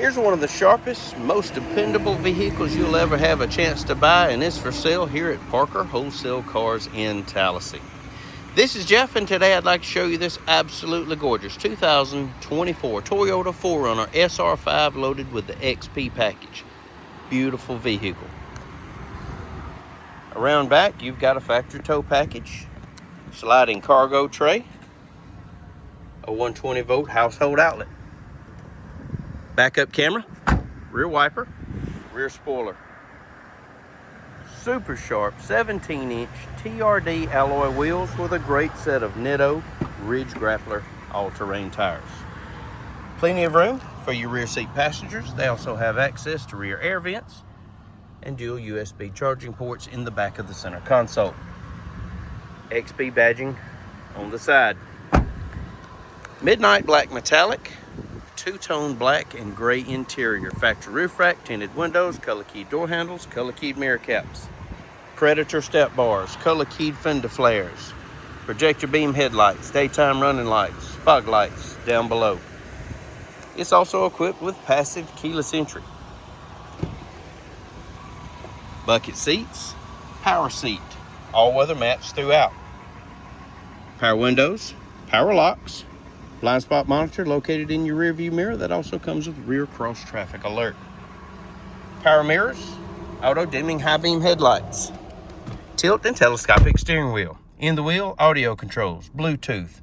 Here's one of the sharpest, most dependable vehicles you'll ever have a chance to buy, and it's for sale here at Parker Wholesale Cars in Tallassee. This is Jeff, and today I'd like to show you this absolutely gorgeous 2024 Toyota 4Runner SR5 loaded with the XP package. Beautiful vehicle. Around back, you've got a factory tow package, sliding cargo tray, a 120-volt household outlet, backup camera, rear wiper, rear spoiler. Super sharp 17-inch TRD alloy wheels with a great set of Nitto Ridge Grappler all-terrain tires. Plenty of room for your rear seat passengers. They also have access to rear air vents and dual USB charging ports in the back of the center console. XP badging on the side. Midnight black metallic, two-tone black and gray interior, factory roof rack, tinted windows, color keyed door handles, color keyed mirror caps, Predator step bars, color keyed fender flares, projector beam headlights, daytime running lights, fog lights down below. It's also equipped with passive keyless entry, bucket seats, power seat, all-weather mats throughout, power windows, power locks, blind spot monitor located in your rear view mirror that also comes with rear cross traffic alert. Power mirrors, auto dimming high beam headlights, tilt and telescopic steering wheel, in the wheel audio controls, Bluetooth,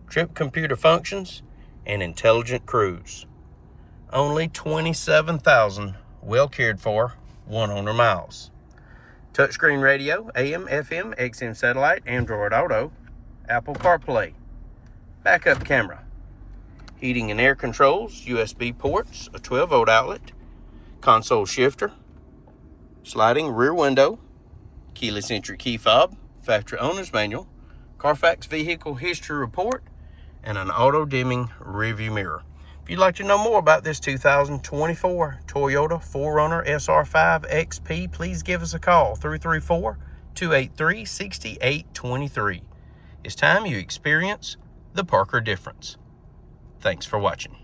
trip computer functions, and intelligent cruise. Only 27,000 well cared for, 100 miles. Touchscreen radio, AM, FM, XM satellite, Android Auto, Apple CarPlay. Backup camera, heating and air controls, USB ports, a 12-volt outlet, console shifter, sliding rear window, keyless entry key fob, factory owner's manual, Carfax vehicle history report, and an auto-dimming rearview mirror. If you'd like to know more about this 2024 Toyota 4Runner SR5 XP, please give us a call, 334-283-6823. It's time you experience the Parker difference. Thanks for watching.